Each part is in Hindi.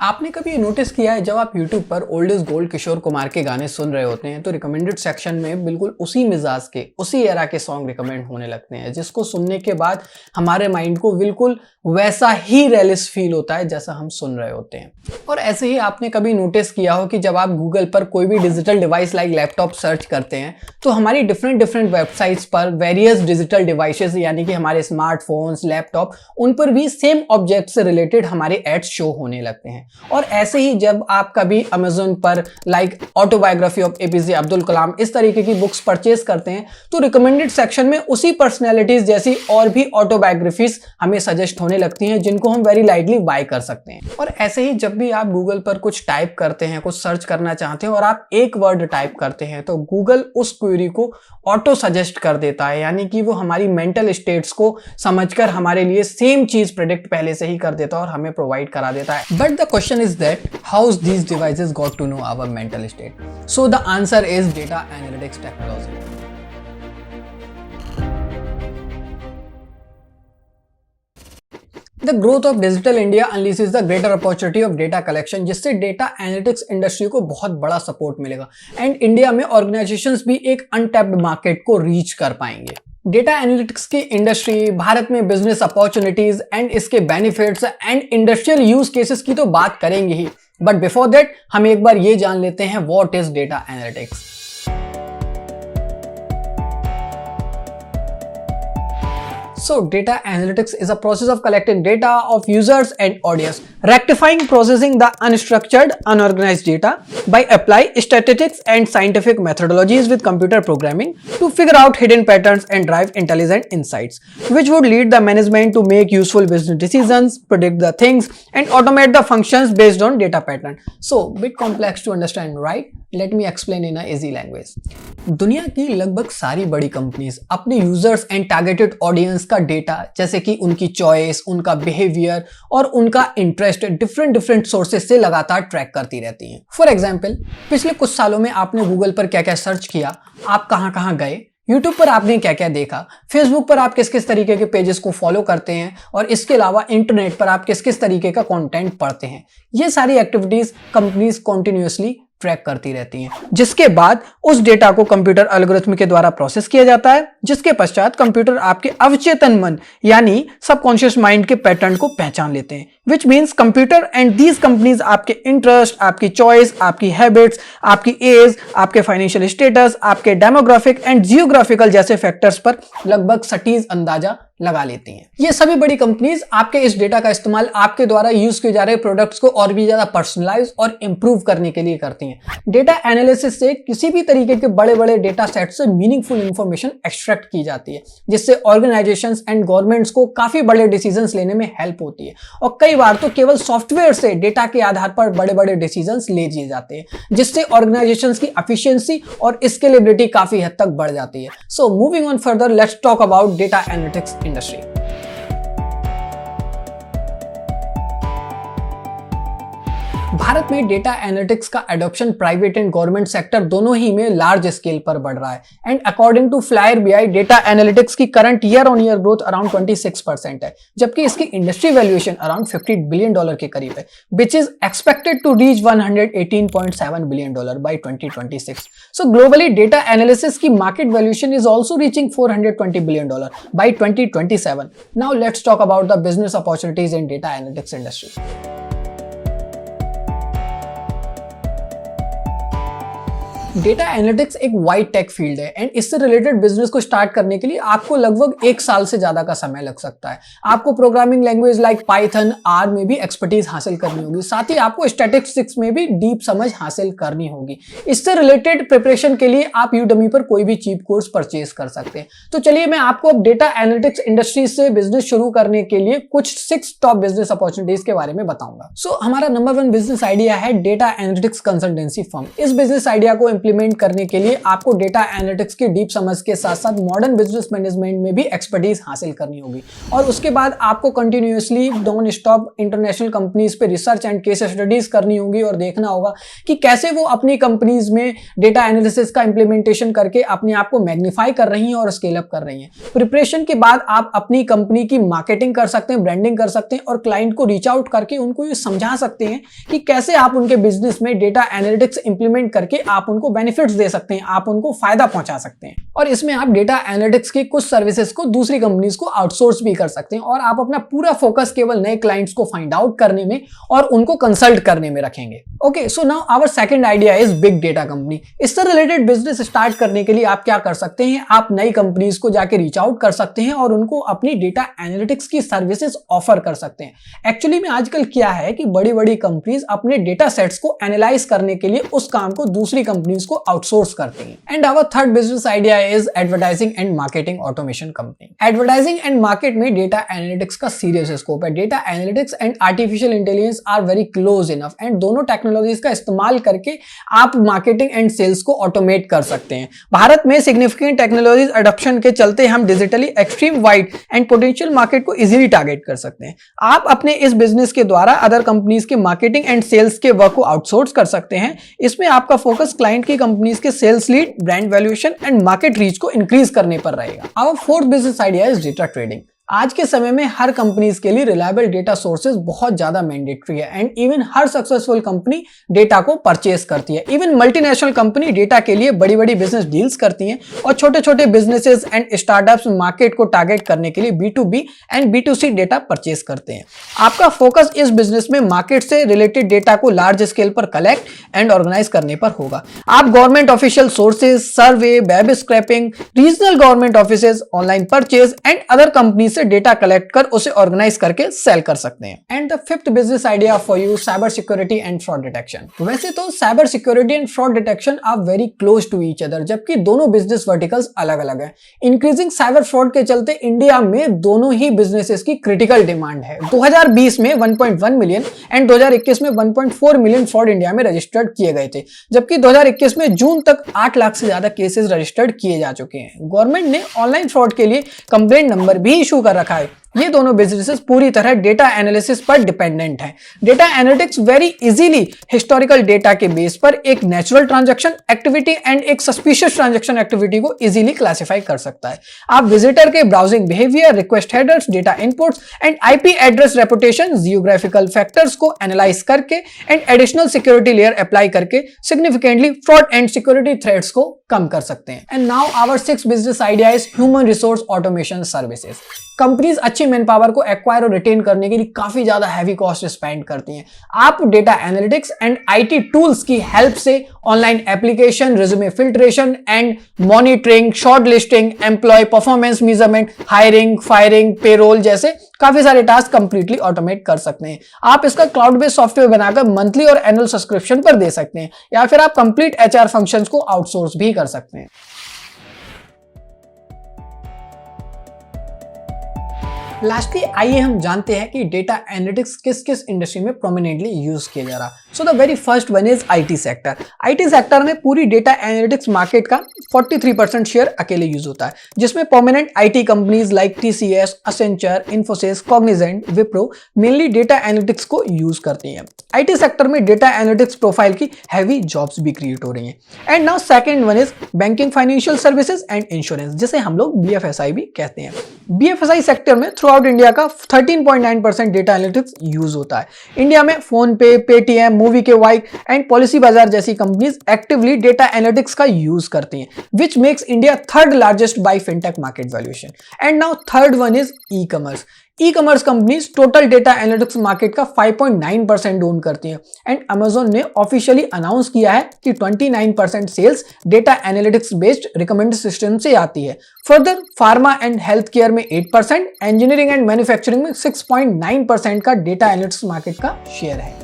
आपने कभी नोटिस किया है जब आप YouTube पर old is gold Kishore Kumar के गाने सुन रहे होते हैं तो रिकमेंडेड सेक्शन में बिल्कुल उसी मिजाज के उसी एरा के सॉन्ग रिकमेंड होने लगते हैं जिसको सुनने के बाद हमारे माइंड को बिल्कुल वैसा ही रेलिस फील होता है जैसा हम सुन रहे होते हैं। और ऐसे ही आपने कभी नोटिस किया हो कि जब आप गूगल पर कोई भी digital device like laptop search करते हैं तो हमारी डिफरेंट वेबसाइट्स पर वेरियस डिजिटल डिवाइसेस यानी कि हमारे स्मार्टफोन्स लैपटॉप उन पर भी सेम ऑब्जेक्ट से रिलेटेड हमारे एड्स शो होने लगते हैं। और ऐसे ही जब आप कभी अमेज़न पर like autobiography of APJ Abdul Kalam इस तरीके की बुक्स परचेज करते हैं तो रिकमेंडेड सेक्शन में उसी पर्सनैलिटीज जैसी और भी ऑटोबायोग्राफीज हमें सजेस्ट होने लगती हैं जिनको हम वेरी लाइटली बाय कर सकते हैं। और ऐसे ही जब भी आप गूगल पर कुछ टाइप करते हैं, कुछ सर्च करना चाहते हैं और आप एक वर्ड टाइप करते हैं तो गूगल उस क्वेरी को ऑटो सजेस्ट कर देता है, यानी कि वो हमारी मेंटल स्टेट्स को समझकर हमारे लिए सेम चीज प्रेडिक्ट पहले से ही कर देता है और हमें प्रोवाइड करा देता है। But the question is that how these devices got to know our mental state? So the answer is data analytics technology. The growth of digital India unleashes the greater opportunity of data collection, जिससे data analytics इंडस्ट्री को बहुत बड़ा सपोर्ट मिलेगा एंड इंडिया में ऑर्गेनाइजेशंस भी एक अनटैप्ड मार्केट को रीच कर पाएंगे। डेटा एनालिटिक्स की इंडस्ट्री, भारत में बिजनेस अपॉर्चुनिटीज एंड इसके benefits and industrial use cases की तो बात करेंगे ही, बट बिफोर दैट हम एक बार ये जान लेते हैं what is data analytics. So data analytics is a process of collecting data of users and audience, rectifying, processing the unstructured, unorganized data by applying statistics and scientific methodologies with computer programming to figure out hidden patterns and drive intelligent insights, which would lead the management to make useful business decisions, predict the things, and automate the functions based on data pattern. So bit complex to understand, right? Let me explain in a easy language. दुनिया की लगभग सारी बड़ी कंपनीज अपने यूजर्स एंड टारगेटेड ऑडियंस का डेटा जैसे कि उनकी चॉइस, उनका बिहेवियर और उनका इंटरेस्ट डिफरेंट सोर्सेज से लगातार ट्रैक करती रहती हैं। फॉर एग्जांपल, पिछले कुछ सालों में आपने गूगल पर क्या क्या सर्च किया, आप कहां गए, यूट्यूब पर आपने क्या क्या देखा, फेसबुक पर आप किस किस तरीके के पेजेस को फॉलो करते हैं और इसके अलावा इंटरनेट पर आप किस किस तरीके का कंटेंट पढ़ते हैं, ये सारी एक्टिविटीज कंपनीज कॉन्टिन्यूअसली ट्रैक करती रहती हैं, जिसके बाद उस डेटा को कंप्यूटर एल्गोरिथम के द्वारा प्रोसेस किया जाता है, जिसके पश्चात कंप्यूटर आपके अवचेतन मन यानी सबकॉन्शियस माइंड के पैटर्न को पहचान लेते हैं, which means computer and these companies आपके इंटरेस्ट, आपकी चॉइस, आपकी हैबिट्स, आपकी एज, आपके फाइनेंशियल स्टेटस, आपके डेमोग्राफिक एंड जियोग्राफिकल जैसे फैक्टर्स पर लगभग सटीक अंदाजा लगा लेती हैं। ये सभी बड़ी कंपनीज आपके इस डेटा का इस्तेमाल आपके द्वारा यूज किए जा रहे प्रोडक्ट्स को और भी ज्यादा पर्सनलाइज और इंप्रूव करने के लिए करती हैं। डेटा एनालिसिस से किसी भी तरीके के बड़े डेटा सेट से मीनिंगफुल इंफॉर्मेशन एक्सट्रैक्ट की जाती है, जिससे ऑर्गेनाइजेशंस एंड गवर्नमेंट्स को काफी बड़े डिसीजंस लेने में हेल्प होती है और कई बार तो केवल सॉफ्टवेयर से डेटा के आधार पर बड़े डिसीजंस ले लिए जाते हैं, जिससे ऑर्गेनाइजेशंस की एफिशिएंसी और स्केलेबिलिटी काफी हद तक बढ़ जाती है। So moving on further, let's talk about data analytics industry. Bharat में डेटा एनालिटिक्स का adoption private and government sector दोनों ही में लार्ज स्केल पर बढ़ रहा है and according to Flyer BI data analytics की current year on year growth around 26% है, जबकि इसकी इंडस्ट्री वैल्यूएशन अराउंड $50 बिलियन के करीब है, which is expected to reach $118.7 billion by 2026। So globally data analysis की market valuation is also reaching $420 billion by 2027। Now let's talk about the business opportunities in data analytics industry. Data analytics एक वाइड टेक फील्ड है एंड इससे रिलेटेड बिजनेस को स्टार्ट करने के लिए आपको लगभग 1 साल से ज्यादा का समय लग सकता है। आपको programming language like Python, R में भी एक्सपर्टीज हासिल करनी होगी, साथ ही आपको स्टैटिस्टिक्स में भी डीप समझ हासिल करनी होगी। इससे रिलेटेड प्रिपरेशन के लिए आप यूडमी पर कोई भी चीप कोर्स परचेज कर सकते हैं। तो चलिए मैं आपको अब डेटा एनालिटिक्स इंडस्ट्री से बिजनेस शुरू करने के लिए कुछ 6 टॉप बिजनेस अपॉर्चुनिटीज के बारे में बताऊंगा। सो हमारा नंबर 1 बिजनेस आइडिया है डेटा एनालिटिक्स कंसल्टेंसी फर्म। इस बिजनेस आइडिया को इंप्लीमेंट करने के लिए आपको डेटा एनालिटिक्स की डीप समझ के साथ साथ मॉडर्न बिजनेस मैनेजमेंट में भी एक्सपर्टीज हासिल करनी होगी। और उसके बाद आपको continuously non stop international companies पे रिसर्च एंड केस स्टडीज करनी होगी और देखना होगा कि कैसे वो अपनी कंपनीज में डेटा एनालिसिस का इंप्लीमेंटेशन करके अपने आप को मैग्नीफाई कर रही हैं और स्केल अप कर रही हैं। प्रिपरेशन के बाद आप अपनी कंपनी की मार्केटिंग कर सकते हैं, ब्रांडिंग कर सकते हैं और क्लाइंट को रीच आउट करके उनको ये समझा सकते हैं कि कैसे आप उनके बिजनेस में डेटा एनालिटिक्स इंप्लीमेंट करके आप उनको बेनिफिट्स दे सकते हैं, आप उनको फायदा पहुंचा सकते हैं। और इसमें आप डेटा एनालिटिक्स की कुछ सर्विसेज को दूसरी कंपनीज को आउटसोर्स भी कर सकते हैं और आप अपना पूरा फोकस केवल नए क्लाइंट्स को फाइंड आउट करने में और उनको कंसल्ट करने में रखेंगे। Okay, so now our second idea is big data company. इससे रिलेटेड बिजनेस स्टार्ट करने के लिए आप क्या कर सकते हैं, आप नई कंपनीज को जाके रीच आउट कर सकते हैं और उनको अपनी डेटा एनालिटिक्स की सर्विसेज ऑफर कर सकते हैं। एक्चुअली में आजकल क्या है कि बड़ी बड़ी कंपनीज अपने डेटा सेट्स को एनालाइज करने के लिए उस काम को दूसरी कंपनीज को आउटसोर्स करती हैं। And our third business idea is advertising and marketing automation company. Advertising and market में डेटा एनालिटिक्स का सीरियस स्कोप है। Data analytics and artificial intelligence are very close enough and दोनों टेक्नोलॉजीज का इस्तेमाल करके आप मार्केटिंग एंड सेल्स को ऑटोमेट कर सकते हैं। भारत में सिग्निफिकेंट टेक्नोलॉजीज अडॉप्शन के चलते हम digitally extreme wide and potential market को इजीली टारगेट कर सकते हैं। आप अपने इस बिजनेस के द्वारा अदर कंपनीज के मार्केटिंग एंड सेल्स के वर्क को आउटसोर्स कर सकते हैं। इसमें आपका फोकस क्लाइंट की कंपनीज के sales lead, brand valuation and market reach को इंक्रीज करने पर रहेगा। Our fourth business idea is data trading. आज के समय में हर कंपनीज के लिए रिलायबल डेटा सोर्सेज बहुत ज्यादा मैंडेटरी है and even her successful company data को परचेज करती है। इवन मल्टीनेशनल कंपनी डेटा के लिए बड़ी बड़ी बिजनेस डील्स करती हैं और छोटे छोटे बिजनेसेस एंड स्टार्टअप्स मार्केट को टारगेट करने के लिए B2B and B2C data purchase करते हैं। आपका फोकस इस बिजनेस में मार्केट से रिलेटेड डेटा को लार्ज स्केल पर कलेक्ट एंड ऑर्गेनाइज करने पर होगा। आप government official sources, survey, web scraping, regional government offices, online purchase and other company data collect कर उसे ऑर्गेनाइज करके सेल कर सकते हैं। And the fifth business idea for you, cyber security and fraud detection. वैसे तो cyber security and fraud detection are very close to each other, जबकि दोनों बिजनेस वर्टिकल्स अलग अलग हैं। इंक्रीजिंग साइबर फ्रॉड के चलते इंडिया में दोनों ही बिजनेसेस की क्रिटिकल डिमांड है। 2020 में 1.1 मिलियन एंड 2021 में 1.4 मिलियन फ्रॉड इंडिया में रजिस्टर्ड किए गए थे, जबकि 2021 में जून तक 8 लाख से ज्यादा केसेस रजिस्टर्ड किए जा चुके हैं। गवर्नमेंट ने ऑनलाइन फ्रॉड के लिए कंप्लेंट नंबर भी इशू कर रखा है। ये दोनों बिजनेसेस पूरी तरह डेटा एनालिसिस पर डिपेंडेंट हैं। Data analytics very easily historical data के बेस पर एक नेचुरल ट्रांजैक्शन एक्टिविटी एंड एक सस्पिशियस ट्रांजैक्शन एक्टिविटी को इजीली क्लासिफाई कर सकता है। आप विजिटर के browsing behaviour, request headers, data inputs and IP address reputation, geographical factors को एनालाइज करके and additional security layer apply करके significantly fraud and security threats को कम कर सकते हैं। And now our sixth business idea is human resource automation services. Companies अच्छी मैन पावर को एक्वायर और रिटेन करने के लिए काफी ज्यादा हैवी कॉस्ट स्पेंड करती हैं। आप data analytics and IT tools की हेल्प से online application, resume filtration and monitoring, short listing, employ performance measurement, hiring, firing, payroll जैसे काफी सारे टास्क कंप्लीटली ऑटोमेट कर सकते हैं। आप इसका क्लाउड बेस्ड सॉफ्टवेयर बनाकर मंथली और एनुअल सब्सक्रिप्शन पर दे सकते हैं या फिर आप कंप्लीट एचआर फंक्शंस को आउटसोर्स भी कर सकते हैं। लास्टली आइए हम जानते हैं कि डेटा एनालिटिक्स किस किस इंडस्ट्री में प्रोमिनेंटली यूज किया जा रहा। So the very first one is IT sector. IT sector में पूरी डेटा एनालिटिक्स मार्केट का 43% शेयर अकेले यूज होता है, जिसमें prominent IT companies like TCS, Accenture, Infosys, Cognizant, Wipro mainly data analytics को यूज करती हैं। आईटी सेक्टर में डेटा एनालिटिक्स प्रोफाइल की हैवी जॉब्स भी क्रिएट हो रही हैं। And now second one is banking, financial services and insurance, जिसे हम लोग बीएफएसआई भी कहते हैं। बीएफएसआई सेक्टर में थ्रू आउट इंडिया का 13.9% डेटा एनालिटिक्स यूज होता है। इंडिया में PhonePe, Paytm, MobiKwik and Policybazaar जैसी कंपनीज एक्टिवली डेटा एनालिटिक्स का यूज करती हैं, which makes India third largest by fintech market valuation. And now third one is e commerce. E commerce companies total data analytics market का 5.9% ओन करती हैं। एंड अमेजोन ने ऑफिशियली अनाउंस किया है कि 29% sales data analytics based recommend system से आती है। Further pharma and health care में 8%, इंजीनियरिंग एंड मैन्युफैक्चरिंग में 6.9% का डेटा एनालिटिक्स मार्केट का शेयर है।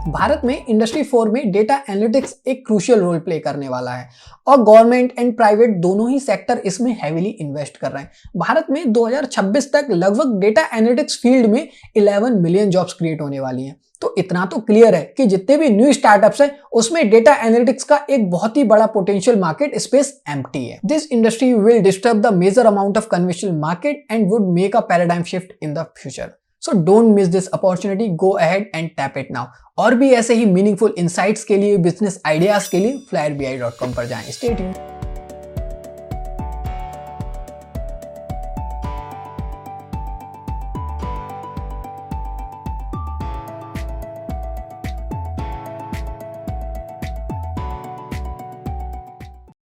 भारत में इंडस्ट्री 4 में डेटा एनालिटिक्स एक क्रूशियल रोल प्ले करने वाला है और गवर्नमेंट एंड प्राइवेट दोनों ही सेक्टर इसमें हेवीली इन्वेस्ट कर रहे हैं। भारत में 2026 तक लगभग डेटा एनालिटिक्स फील्ड में 11 मिलियन जॉब्स क्रिएट होने वाली हैं। तो इतना तो क्लियर है कि जितने भी न्यू स्टार्टअप्स हैं उसमें डेटा एनालिटिक्स का एक बहुत ही बड़ा पोटेंशियल मार्केट स्पेस एम्प्टी है. This industry will disturb the major amount of conventional market and would make a paradigm shift in the future. So don't miss this opportunity, go ahead and tap it now. और भी ऐसे ही मीनिंगफुल इनसाइट्स के लिए, बिजनेस आइडियाज के लिए flyerbi.com पर जाएं. Stay tuned.